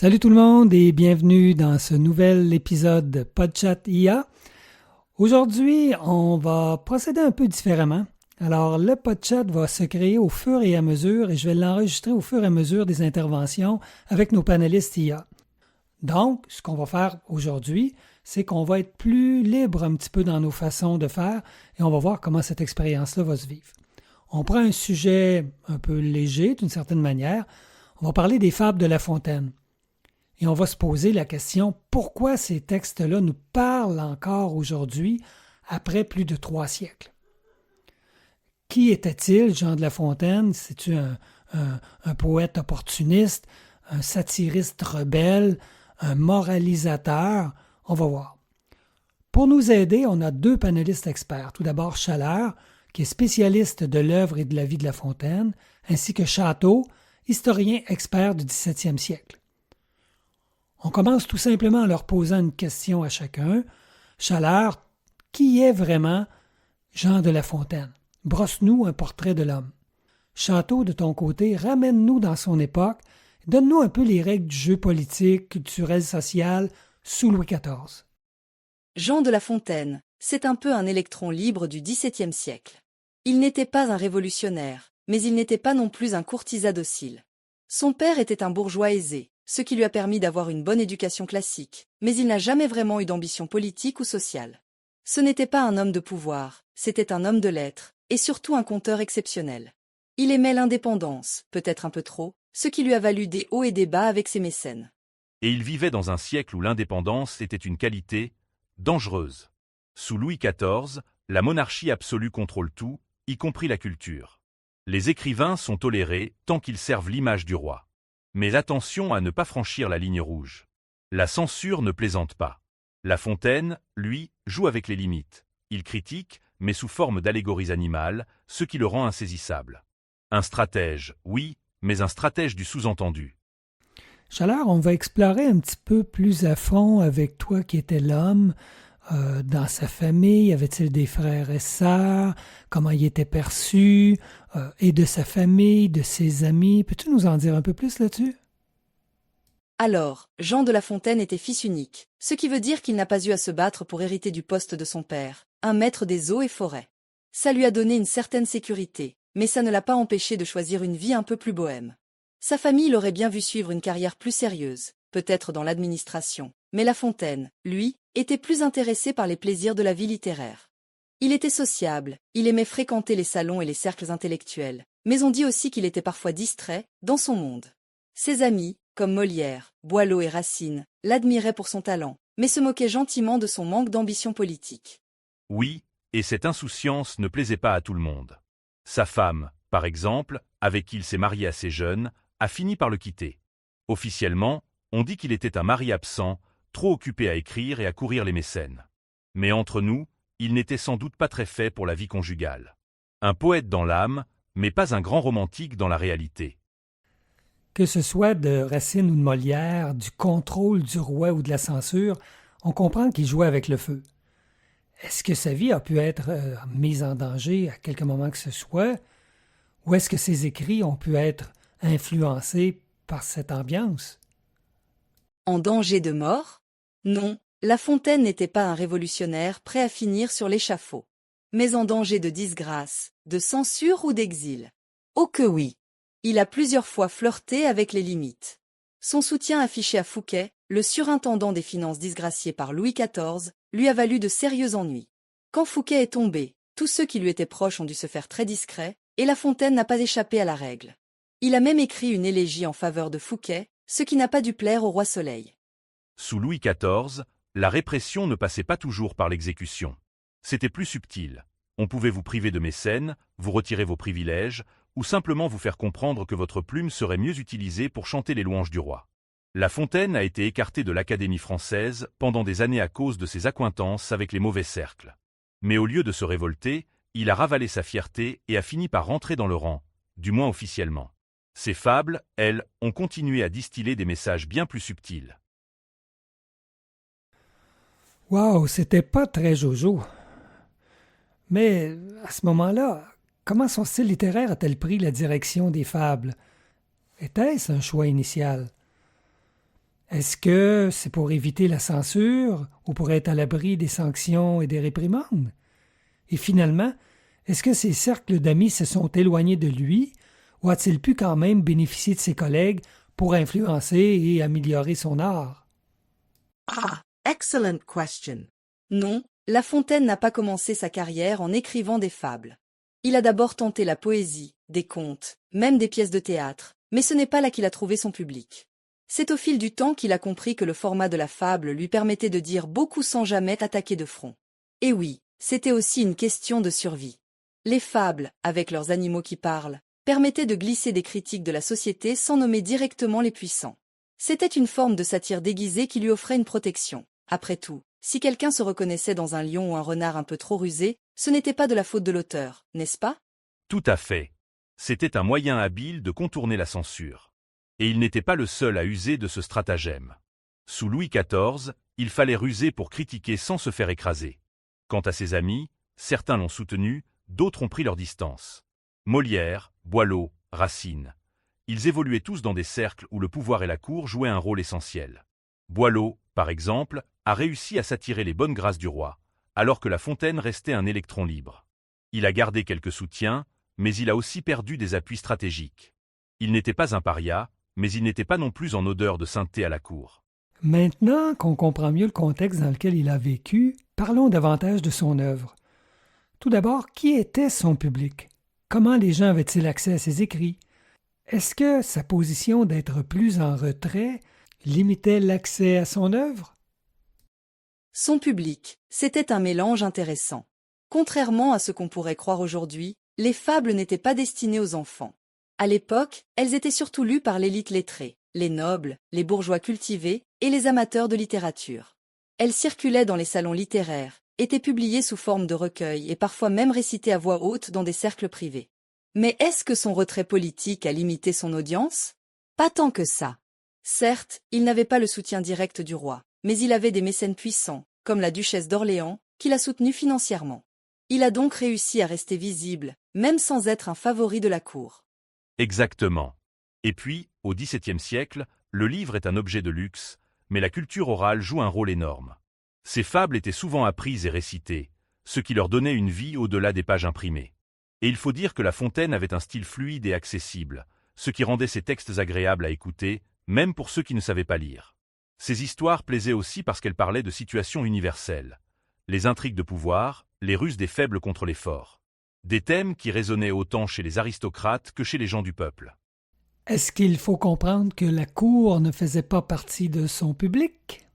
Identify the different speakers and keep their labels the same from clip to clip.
Speaker 1: Salut tout le monde et bienvenue dans ce nouvel épisode de PodChat IA. Aujourd'hui, on va procéder un peu différemment. Alors, le PodChat va se créer au fur et à mesure et je vais l'enregistrer au fur et à mesure des interventions avec nos panélistes IA. Donc, ce qu'on va faire aujourd'hui, c'est qu'on va être plus libre un petit peu dans nos façons de faire et on va voir comment cette expérience-là va se vivre. On prend un sujet un peu léger d'une certaine manière. On va parler des fables de La Fontaine. Et on va se poser la question pourquoi ces textes-là nous parlent encore aujourd'hui après plus de 3 siècles. Qui était-il, Jean de La Fontaine? C'est-tu un poète opportuniste, un satiriste rebelle, un moralisateur? On va voir. Pour nous aider, on a 2 panélistes experts. Tout d'abord, Chaleur, qui est spécialiste de l'œuvre et de la vie de La Fontaine, ainsi que Château, historien expert du 17e siècle. On commence tout simplement en leur posant une question à chacun. Chaleur, qui est vraiment Jean de La Fontaine? Brosse-nous un portrait de l'homme. Château, de ton côté, ramène-nous dans son époque. Donne-nous un peu les règles du jeu politique, culturel, social sous Louis XIV.
Speaker 2: Jean de La Fontaine, c'est un peu un électron libre du XVIIe siècle. Il n'était pas un révolutionnaire, mais il n'était pas non plus un courtisan docile. Son père était un bourgeois aisé, ce qui lui a permis d'avoir une bonne éducation classique, mais il n'a jamais vraiment eu d'ambition politique ou sociale. Ce n'était pas un homme de pouvoir, c'était un homme de lettres, et surtout un conteur exceptionnel. Il aimait l'indépendance, peut-être un peu trop, ce qui lui a valu des hauts et des bas avec ses mécènes.
Speaker 3: Et il vivait dans un siècle où l'indépendance était une qualité dangereuse. Sous Louis XIV, la monarchie absolue contrôle tout, y compris la culture. Les écrivains sont tolérés tant qu'ils servent l'image du roi. Mais attention à ne pas franchir la ligne rouge. La censure ne plaisante pas. La Fontaine, lui, joue avec les limites. Il critique, mais sous forme d'allégories animales, ce qui le rend insaisissable. Un stratège, oui, mais un stratège du sous-entendu.
Speaker 1: Chaleur, on va explorer un petit peu plus à fond avec toi qui étais l'homme. Dans sa famille, avait-il des frères et sœurs? Comment il était perçu? Et de sa famille, de ses amis? Peux-tu nous en dire un peu plus là-dessus?
Speaker 2: Alors, Jean de La Fontaine était fils unique, ce qui veut dire qu'il n'a pas eu à se battre pour hériter du poste de son père, un maître des eaux et forêts. Ça lui a donné une certaine sécurité, mais ça ne l'a pas empêché de choisir une vie un peu plus bohème. Sa famille l'aurait bien vu suivre une carrière plus sérieuse, peut-être dans l'administration, mais La Fontaine, lui, était plus intéressé par les plaisirs de la vie littéraire. Il était sociable, il aimait fréquenter les salons et les cercles intellectuels, mais on dit aussi qu'il était parfois distrait, dans son monde. Ses amis, comme Molière, Boileau et Racine, l'admiraient pour son talent, mais se moquaient gentiment de son manque d'ambition politique.
Speaker 3: Oui, et cette insouciance ne plaisait pas à tout le monde. Sa femme, par exemple, avec qui il s'est marié assez jeune, a fini par le quitter. Officiellement, on dit qu'il était un mari absent, trop occupé à écrire et à courir les mécènes. Mais entre nous, il n'était sans doute pas très fait pour la vie conjugale. Un poète dans l'âme, mais pas un grand romantique dans la réalité.
Speaker 1: Que ce soit de Racine ou de Molière, du contrôle du roi ou de la censure, on comprend qu'il jouait avec le feu. Est-ce que sa vie a pu être mise en danger à quelque moment que ce soit? Ou est-ce que ses écrits ont pu être influencés par cette ambiance?
Speaker 2: En danger de mort? Non, La Fontaine n'était pas un révolutionnaire prêt à finir sur l'échafaud. Mais en danger de disgrâce, de censure ou d'exil? Oh que oui! Il a plusieurs fois flirté avec les limites. Son soutien affiché à Fouquet, le surintendant des finances disgracié par Louis XIV, lui a valu de sérieux ennuis. Quand Fouquet est tombé, tous ceux qui lui étaient proches ont dû se faire très discrets, et La Fontaine n'a pas échappé à la règle. Il a même écrit une élégie en faveur de Fouquet, ce qui n'a pas dû plaire au roi Soleil.
Speaker 3: Sous Louis XIV, la répression ne passait pas toujours par l'exécution. C'était plus subtil. On pouvait vous priver de mécènes, vous retirer vos privilèges, ou simplement vous faire comprendre que votre plume serait mieux utilisée pour chanter les louanges du roi. La Fontaine a été écarté de l'Académie française pendant des années à cause de ses accointances avec les mauvais cercles. Mais au lieu de se révolter, il a ravalé sa fierté et a fini par rentrer dans le rang, du moins officiellement. Ses fables, elles, ont continué à distiller des messages bien plus subtils.
Speaker 1: Wow, c'était pas très jojo. Mais à ce moment-là, comment son style littéraire a-t-il pris la direction des fables? Était-ce un choix initial? Est-ce que c'est pour éviter la censure ou pour être à l'abri des sanctions et des réprimandes? Et finalement, est-ce que ses cercles d'amis se sont éloignés de lui ou a-t-il pu quand même bénéficier de ses collègues pour influencer et améliorer son art?
Speaker 2: Ah, excellent question. Non, La Fontaine n'a pas commencé sa carrière en écrivant des fables. Il a d'abord tenté la poésie, des contes, même des pièces de théâtre, mais ce n'est pas là qu'il a trouvé son public. C'est au fil du temps qu'il a compris que le format de la fable lui permettait de dire beaucoup sans jamais attaquer de front. Et oui, c'était aussi une question de survie. Les fables, avec leurs animaux qui parlent, permettaient de glisser des critiques de la société sans nommer directement les puissants. C'était une forme de satire déguisée qui lui offrait une protection. Après tout, si quelqu'un se reconnaissait dans un lion ou un renard un peu trop rusé, ce n'était pas de la faute de l'auteur, n'est-ce pas?
Speaker 3: Tout à fait. C'était un moyen habile de contourner la censure. Et il n'était pas le seul à user de ce stratagème. Sous Louis XIV, il fallait ruser pour critiquer sans se faire écraser. Quant à ses amis, certains l'ont soutenu, d'autres ont pris leur distance. Molière, Boileau, Racine. Ils évoluaient tous dans des cercles où le pouvoir et la cour jouaient un rôle essentiel. Boileau, par exemple, a réussi à s'attirer les bonnes grâces du roi, alors que La Fontaine restait un électron libre. Il a gardé quelques soutiens, mais il a aussi perdu des appuis stratégiques. Il n'était pas un paria, mais il n'était pas non plus en odeur de sainteté à la cour.
Speaker 1: Maintenant qu'on comprend mieux le contexte dans lequel il a vécu, parlons davantage de son œuvre. Tout d'abord, qui était son public? Comment les gens avaient-ils accès à ses écrits? Est-ce que sa position d'être plus en retrait limitait l'accès à son œuvre?
Speaker 2: Son public, c'était un mélange intéressant. Contrairement à ce qu'on pourrait croire aujourd'hui, les fables n'étaient pas destinées aux enfants. À l'époque, elles étaient surtout lues par l'élite lettrée, les nobles, les bourgeois cultivés et les amateurs de littérature. Elles circulaient dans les salons littéraires, étaient publiées sous forme de recueils et parfois même récitées à voix haute dans des cercles privés. Mais est-ce que son retrait politique a limité son audience? Pas tant que ça. Certes, il n'avait pas le soutien direct du roi, mais il avait des mécènes puissants, comme la duchesse d'Orléans, qui l'a soutenu financièrement. Il a donc réussi à rester visible, même sans être un favori de la cour.
Speaker 3: Exactement. Et puis, au XVIIe siècle, le livre est un objet de luxe, mais la culture orale joue un rôle énorme. Ces fables étaient souvent apprises et récitées, ce qui leur donnait une vie au-delà des pages imprimées. Et il faut dire que La Fontaine avait un style fluide et accessible, ce qui rendait ses textes agréables à écouter, même pour ceux qui ne savaient pas lire. Ces histoires plaisaient aussi parce qu'elles parlaient de situations universelles. Les intrigues de pouvoir, les ruses des faibles contre les forts. Des thèmes qui résonnaient autant chez les aristocrates que chez les gens du peuple.
Speaker 1: Est-ce qu'il faut comprendre que la cour ne faisait pas partie de son public?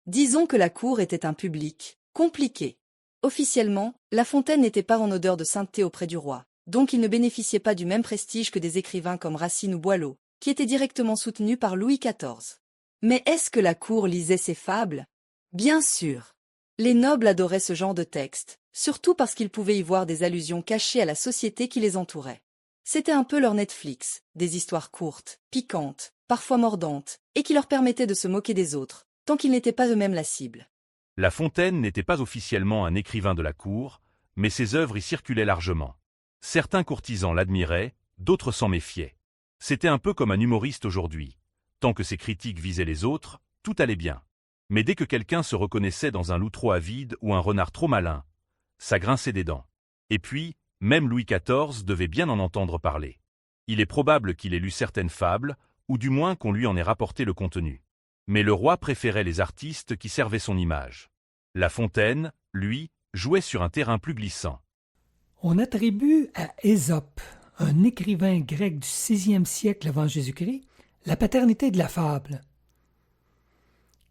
Speaker 2: Disons que la cour était un public compliqué. Officiellement, La Fontaine n'était pas en odeur de sainteté auprès du roi, donc il ne bénéficiait pas du même prestige que des écrivains comme Racine ou Boileau, qui étaient directement soutenus par Louis XIV. Mais est-ce que la cour lisait ses fables? Bien sûr. Les nobles adoraient ce genre de texte, surtout parce qu'ils pouvaient y voir des allusions cachées à la société qui les entourait. C'était un peu leur Netflix, des histoires courtes, piquantes, parfois mordantes, et qui leur permettaient de se moquer des autres, tant qu'ils n'étaient pas eux-mêmes la cible.
Speaker 3: La Fontaine n'était pas officiellement un écrivain de la cour, mais ses œuvres y circulaient largement. Certains courtisans l'admiraient, d'autres s'en méfiaient. C'était un peu comme un humoriste aujourd'hui. Tant que ses critiques visaient les autres, tout allait bien. Mais dès que quelqu'un se reconnaissait dans un loup trop avide ou un renard trop malin, ça grinçait des dents. Et puis, même Louis XIV devait bien en entendre parler. Il est probable qu'il ait lu certaines fables, ou du moins qu'on lui en ait rapporté le contenu. Mais le roi préférait les artistes qui servaient son image. La Fontaine, lui, jouait sur un terrain plus glissant.
Speaker 1: On attribue à Ésope, un écrivain grec du VIe siècle avant Jésus-Christ, la paternité de la fable.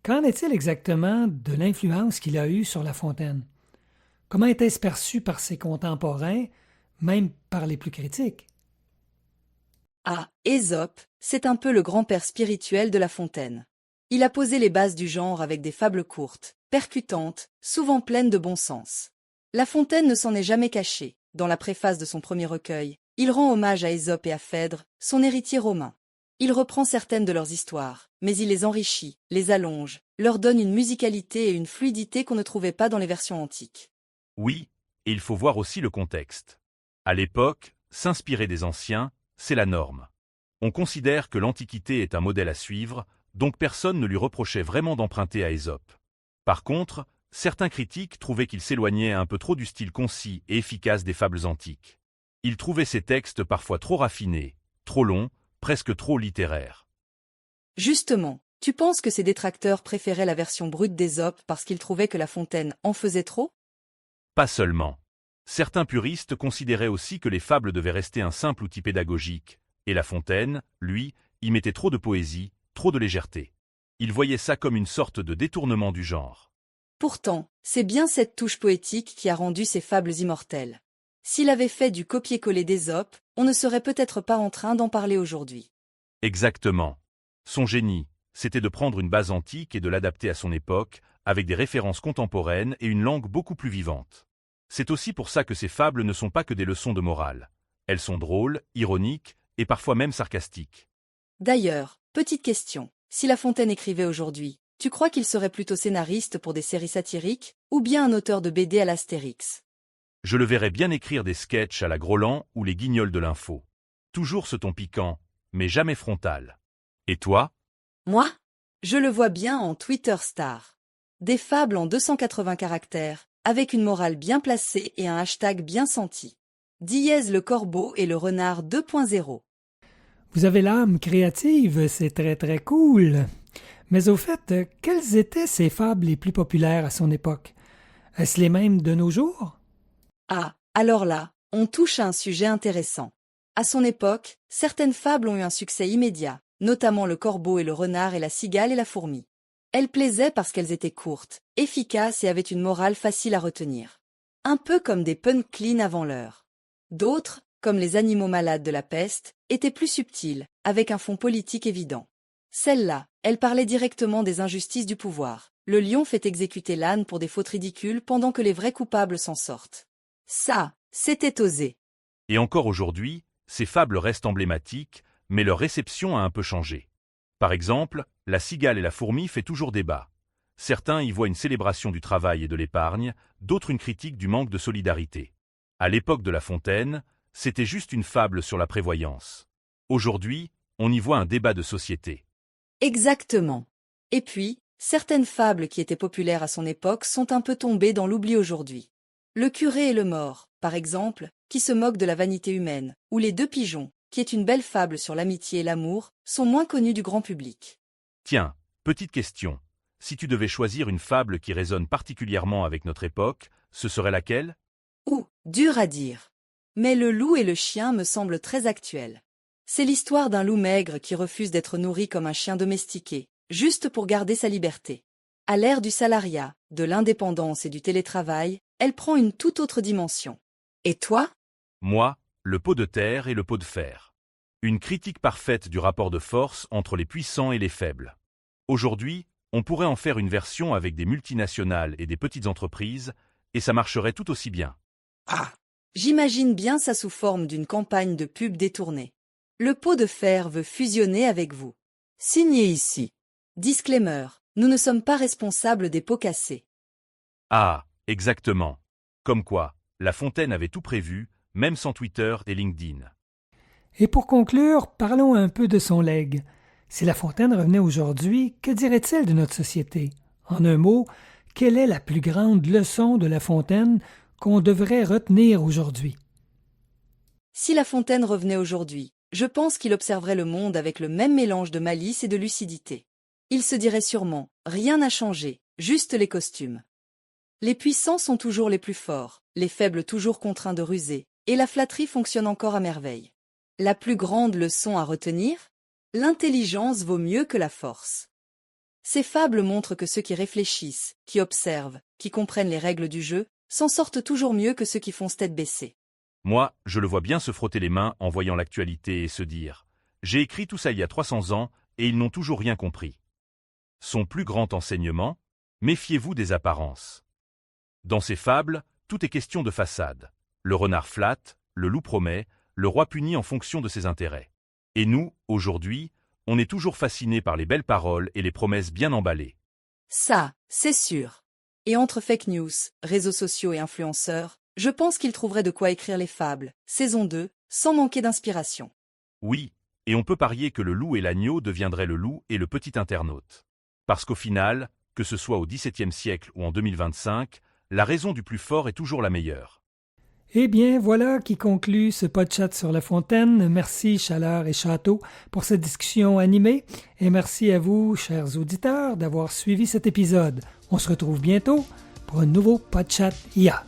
Speaker 1: Qu'en est-il exactement de l'influence qu'il a eue sur La Fontaine? Comment était-ce perçu par ses contemporains, même par les plus critiques?
Speaker 2: Ah, Ésope, c'est un peu le grand-père spirituel de La Fontaine. Il a posé les bases du genre avec des fables courtes, percutantes, souvent pleines de bon sens. La Fontaine ne s'en est jamais caché. Dans la préface de son premier recueil, il rend hommage à Ésope et à Phèdre, son héritier romain. Il reprend certaines de leurs histoires, mais il les enrichit, les allonge, leur donne une musicalité et une fluidité qu'on ne trouvait pas dans les versions antiques.
Speaker 3: Oui, et il faut voir aussi le contexte. À l'époque, s'inspirer des anciens, c'est la norme. On considère que l'Antiquité est un modèle à suivre, donc personne ne lui reprochait vraiment d'emprunter à Ésope. Par contre, certains critiques trouvaient qu'il s'éloignait un peu trop du style concis et efficace des fables antiques. Ils trouvaient ces textes parfois trop raffinés, trop longs, presque trop littéraires.
Speaker 2: Justement, tu penses que ses détracteurs préféraient la version brute d'Ésope parce qu'ils trouvaient que La Fontaine en faisait trop?
Speaker 3: Pas seulement. Certains puristes considéraient aussi que les fables devaient rester un simple outil pédagogique, et La Fontaine, lui, y mettait trop de poésie, trop de légèreté. Ils voyaient ça comme une sorte de détournement du genre.
Speaker 2: Pourtant, c'est bien cette touche poétique qui a rendu ces fables immortelles. S'il avait fait du copier-coller d'Ésope, on ne serait peut-être pas en train d'en parler aujourd'hui.
Speaker 3: Exactement. Son génie, c'était de prendre une base antique et de l'adapter à son époque, avec des références contemporaines et une langue beaucoup plus vivante. C'est aussi pour ça que ces fables ne sont pas que des leçons de morale. Elles sont drôles, ironiques et parfois même sarcastiques.
Speaker 2: D'ailleurs, petite question, si La Fontaine écrivait aujourd'hui, tu crois qu'il serait plutôt scénariste pour des séries satiriques, ou bien un auteur de BD à l'Astérix?
Speaker 3: Je le verrais bien écrire des sketchs à la Groland ou les Guignols de l'info. Toujours ce ton piquant, mais jamais frontal. Et toi?
Speaker 2: Moi? Je le vois bien en Twitter star. Des fables en 280 caractères, avec une morale bien placée et un hashtag bien senti. Dièse le corbeau et le renard 2.0.
Speaker 1: Vous avez l'âme créative, c'est très très cool. Mais au fait, quelles étaient ces fables les plus populaires à son époque? Est-ce les mêmes de nos jours?
Speaker 2: Ah, alors là, on touche à un sujet intéressant. À son époque, certaines fables ont eu un succès immédiat, notamment le corbeau et le renard et la cigale et la fourmi. Elles plaisaient parce qu'elles étaient courtes, efficaces et avaient une morale facile à retenir. Un peu comme des punchlines avant l'heure. D'autres, comme les animaux malades de la peste, étaient plus subtiles, avec un fond politique évident. Celle-là, elle parlait directement des injustices du pouvoir. Le lion fait exécuter l'âne pour des fautes ridicules pendant que les vrais coupables s'en sortent. Ça, c'était osé.
Speaker 3: Et encore aujourd'hui, ces fables restent emblématiques, mais leur réception a un peu changé. Par exemple, la cigale et la fourmi fait toujours débat. Certains y voient une célébration du travail et de l'épargne, d'autres une critique du manque de solidarité. À l'époque de La Fontaine, c'était juste une fable sur la prévoyance. Aujourd'hui, on y voit un débat de société.
Speaker 2: Exactement. Et puis, certaines fables qui étaient populaires à son époque sont un peu tombées dans l'oubli aujourd'hui. Le curé et le mort, par exemple, qui se moque de la vanité humaine, ou Les deux pigeons, qui est une belle fable sur l'amitié et l'amour, sont moins connus du grand public.
Speaker 3: Tiens, petite question. Si tu devais choisir une fable qui résonne particulièrement avec notre époque, ce serait laquelle?
Speaker 2: Dur à dire. Mais le loup et le chien me semblent très actuels. C'est l'histoire d'un loup maigre qui refuse d'être nourri comme un chien domestiqué, juste pour garder sa liberté. À l'ère du salariat, de l'indépendance et du télétravail, elle prend une toute autre dimension. Et toi?
Speaker 3: Moi, le pot de terre et le pot de fer. Une critique parfaite du rapport de force entre les puissants et les faibles. Aujourd'hui, on pourrait en faire une version avec des multinationales et des petites entreprises, et ça marcherait tout aussi bien.
Speaker 2: J'imagine bien ça sous forme d'une campagne de pub détournée. Le pot de fer veut fusionner avec vous. Signé ici. Disclaimer, nous ne sommes pas responsables des pots cassés.
Speaker 3: Ah, exactement. Comme quoi, La Fontaine avait tout prévu, même sans Twitter et LinkedIn.
Speaker 1: Et pour conclure, parlons un peu de son legs. Si La Fontaine revenait aujourd'hui, que dirait-il de notre société? En un mot, quelle est la plus grande leçon de La Fontaine qu'on devrait retenir aujourd'hui?
Speaker 2: Si La Fontaine revenait aujourd'hui, je pense qu'il observerait le monde avec le même mélange de malice et de lucidité. Il se dirait sûrement, rien n'a changé, juste les costumes. Les puissants sont toujours les plus forts, les faibles toujours contraints de ruser, et la flatterie fonctionne encore à merveille. La plus grande leçon à retenir? L'intelligence vaut mieux que la force. Ces fables montrent que ceux qui réfléchissent, qui observent, qui comprennent les règles du jeu, s'en sortent toujours mieux que ceux qui foncent tête baissée.
Speaker 3: Moi, je le vois bien se frotter les mains en voyant l'actualité et se dire « J'ai écrit tout ça il y a 300 ans et ils n'ont toujours rien compris ». Son plus grand enseignement? Méfiez-vous des apparences. Dans ces fables, tout est question de façade. Le renard flatte, le loup promet, le roi punit en fonction de ses intérêts. Et nous, aujourd'hui, on est toujours fascinés par les belles paroles et les promesses bien emballées.
Speaker 2: Ça, c'est sûr. Et entre fake news, réseaux sociaux et influenceurs, je pense qu'il trouverait de quoi écrire les fables, saison 2, sans manquer d'inspiration.
Speaker 3: Oui, Et on peut parier que le loup et l'agneau deviendraient le loup et le petit internaute. Parce qu'au final, que ce soit au XVIIe siècle ou en 2025, la raison du plus fort est toujours la meilleure.
Speaker 1: Eh bien, voilà qui conclut ce podcast sur La Fontaine. Merci Chaleur et Château pour cette discussion animée et merci à vous, chers auditeurs, d'avoir suivi cet épisode. On se retrouve bientôt pour un nouveau podcast IA.